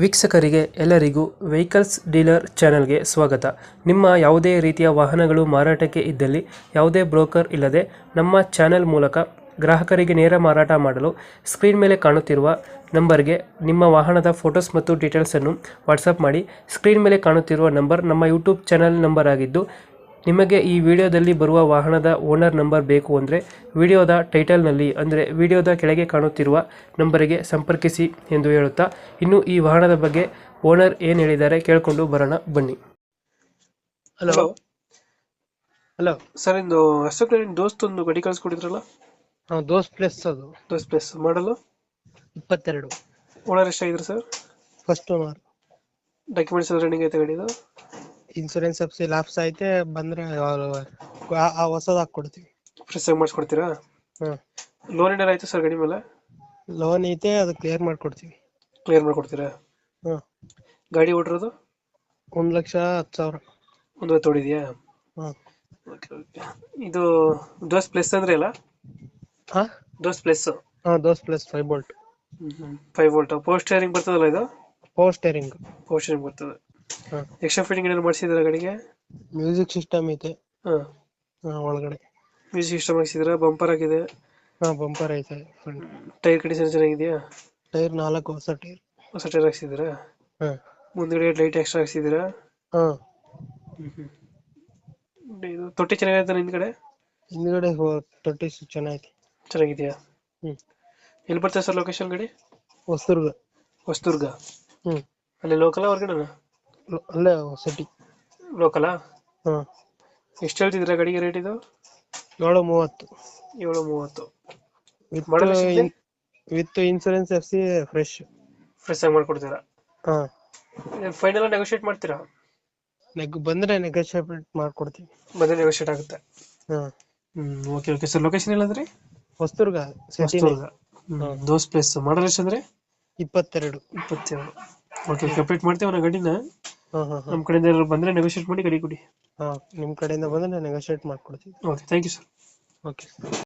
ವೀಕ್ಷಕರಿಗೆ ಎಲ್ಲರಿಗೂ vehicles dealer ಚಾನೆಲ್ಗೆ ಸ್ವಾಗತ. ನಿಮ್ಮ ಯಾವುದೇ ರೀತಿಯ ವಾಹನಗಳು ಮಾರಾಟಕ್ಕೆ ಇದ್ದಲ್ಲಿ ಯಾವುದೇ ಬ್ರೋಕರ್ ಇಲ್ಲದೆ ನಮ್ಮ ಚಾನೆಲ್ ಮೂಲಕ ಗ್ರಾಹಕರಿಗೆ ನೇರ ಮಾರಾಟ ಮಾಡಲು ಸ್ಕ್ರೀನ್ ಮೇಲೆ ಕಾಣುತ್ತಿರುವ ನಂಬರ್ಗೆ ನಿಮ್ಮ ವಾಹನದ ಫೋಟೋಸ್ ಮತ್ತು ಡೀಟೇಲ್ಸನ್ನು ವಾಟ್ಸಪ್ ಮಾಡಿ. ಸ್ಕ್ರೀನ್ ಮೇಲೆ ಕಾಣುತ್ತಿರುವ ನಂಬರ್ ನಮ್ಮ ಯೂಟ್ಯೂಬ್ ಚಾನೆಲ್ ನಂಬರ್ ಆಗಿದ್ದು, ನಿಮಗೆ ಈ ವಿಡಿಯೋದಲ್ಲಿ ಬರುವ ವಾಹನದ ಓನರ್ ನಂಬರ್ ಬೇಕು ಅಂದರೆ ವಿಡಿಯೋದ ಟೈಟಲ್ನಲ್ಲಿ ಅಂದರೆ ವಿಡಿಯೋದ ಕೆಳಗೆ ಕಾಣುತ್ತಿರುವ ನಂಬರಿಗೆ ಸಂಪರ್ಕಿಸಿ ಎಂದು ಹೇಳುತ್ತಾ, ಇನ್ನು ಈ ವಾಹನದ ಬಗ್ಗೆ ಓನರ್ ಏನು ಹೇಳಿದ್ದಾರೆ ಕೇಳಿಕೊಂಡು ಬರೋಣ ಬನ್ನಿ. ಹಲೋ ಹಲೋ ಹಲೋ ಸರ್, ಇಂದು ಅಶೋಕ್ ದೋಸ್ತ್ ಒಂದು ಗಾಡಿ ಕಳ್ಸಿಕೊಟ್ಟಿದ್ರಲ್ಲ, ದೋಸ್ ಪ್ಲಸ್ ಅದು ದೋಸ್ತ್ ಪ್ಲಸ್ ಮಾಡಲು 22 ಓನರ್ ಎಷ್ಟಾಗಿದ್ರು ಸರ್? First owner. ಡಾಕ್ಯುಮೆಂಟ್ಸ್ ಎಲ್ಲ ರನ್ನಿಂಗ್ ಐತೆ ಗಾಡಿದು? ಇನ್ಸೂರೆನ್ಸ್ ಎಫ್ಸಿ ಲ್ಯಾಪ್ಸ್ ಐತೆ, ಬಂದ್ರೆ ಹೊಸದ್ ಹಾಕೊಡ್ತೀವಿ. ಫ್ರೆಶ್ ಆಗಿ ಮಾಡಿಸ್ಕೊಡ್ತೀರಾ? ಹ್ಮ್ ಲೋನ್ ಏನಾರ ಆಯ್ತು ಸರ್ ಗಾಡಿ ಮೇಲೆ? ಲೋನ್ ಐತೆ, ಅದು ಕ್ಲಿಯರ್ ಮಾಡ್ಕೊಡ್ತೀವಿ. ಕ್ಲಿಯರ್ ಮಾಡ್ಕೊಡ್ತೀರಾ? ಹ್ಮ್ ಗಾಡಿ ಓಡಿರೋದು 1,10,000. ಒಂದು ತೊಡಿದ್ಯಾ? ಹ್ಮ್ ಓಕೆ ಓಕೆ. ಇದು ದೋಸ್ತ್ ಪ್ಲಸ್ ಅಂದ್ರೆ ಅಲ್ಲ? ಹಾ Dost plus Dost plus 5 bolt 5 volt power steering ಬರ್ತದಲ್ಲ ಇದು? Power steering. ಪವರ್ ಸ್ಟೇರಿಂಗ್ ಬರ್ತದೆ. ಹ್ಮ್ ಎಕ್ಸ್ಟ್ರಾ ಫಿಟ್ಟಿಂಗ್ ಏನಾದ್ರು ಮಾಡಿಸಿದ್ರ ಗಾಡಿಗೆ? ಮ್ಯೂಸಿಕ್ ಸಿಸ್ಟಮ್ ಐತೆ. ಹಾ, ಒಳಗಡೆ ಮ್ಯೂಸಿಕ್ ಸಿಸ್ಟಮ್ ಹಾಕ್ಸಿದ್ರ, ಬಂಪರ್ ಆಗಿದೆ, ಬಂಪರ್ ಐತೆ. ಫ್ರಂಟ್ ಟೈರ್ ಕಂಡೀಷನ್ ಚೆನ್ನಾಗಿದೆಯಾ? ಟೈರ್ 4 ಹೊಸ ಟೈರ್. ಹೊಸ ಟೈರ್ ಹಾಕ್ಸಿದ್ದೀರಾ? ಹ್ಮ್ ಮುಂದ್ಗಡೆ ಲೈಟ್ ಎಕ್ಸ್ಟ್ರಾ ಹಾಕ್ಸಿದ್ದೀರಾ? ಹ್ಮ್ ಇದು ತೊಟ್ಟಿ ಚೆನ್ನಾಗೈತೆ ಹಿಂದ್ಗಡೆ? ಹಿಂದ್ಗಡೆ ತೊಟ್ಟಿ ಚೆನ್ನಾಗೈತೆ. ಚೆನ್ನಾಗಿದೆಯಾ? ಹ್ಮ್ ಎಲ್ಲಿ ಬರ್ತದೆ ಸರ್ ಲೊಕೇಶನ್ ಗಾಡಿ? ಹೊಸದುರ್ಗ. ಹೊಸದುರ್ಗ. ಹ್ಮ್ ಅಲ್ಲಿ ಲೋಕಲ್ ಹೊರಗಡೆ? ಅಲ್ಲೇ ಸಿಟಿ. ಲೋಕಲಾ? ಹ್ಮ್ ಎಷ್ಟು ಹೇಳ್ತಿದ್ದೀರಾ ಗಾಡಿಗೆ ರೇಟ್ ಇದು? 730 730. ವಿತ್ ಇನ್ಸೂರೆನ್ಸ್ ಎಫ್ಸಿ ಫ್ರೆಶ್ ಆಗಿ ಮಾಡ್ಕೊಡ್ತೀರಾ? ಹಾ. ಫೈನಲ್ ನೆಗೋಶಿಯೇಟ್ ಮಾಡ್ತೀರಾ? ಬಂದ್ರೆ ನೆಗೋಶಿಯೇಟ್ ಮಾಡ್ಕೊಡ್ತೀವಿ. ಬಂದ್ರೆ ನೆಗೋಶಿಯೇಟ್ ಆಗುತ್ತೆ. ಹಾ. Okay okay sir. ಲೊಕೇಶನ್ ಎಲ್ಲಂದ್ರಿ? ಹೊಸದುರ್ಗ ಸಿಟಿ. ಹೊಸದುರ್ಗ. ದೋಸ್ತ್ ಪ್ಲೇಸ್. ಮಾಡಲ್ ಎಷ್ಟು ಅಂದ್ರೆ? 22. 22. ಓಕೆ, ಕಂಪ್ಲೀಟ್ ಮಾಡ್ತೇವೆ ನಾವು ಗಾಡಿನ. ಹಾ. ನಮ್ಮ ಕಡೆಯಿಂದ ಏನಾದ್ರು ಬಂದ್ರೆ ನೆಗೋಶಿಯೇಟ್ ಮಾಡಿ ಗಾಡಿ ಕೊಡಿ. ಹಾ, ನಿಮ್ ಕಡೆಯಿಂದ ಬಂದ್ರೆ ನೆಗೋಶಿಯೇಟ್ ಮಾಡ್ಕೊಡ್ತೀವಿ. Okay, thank you sir. Okay.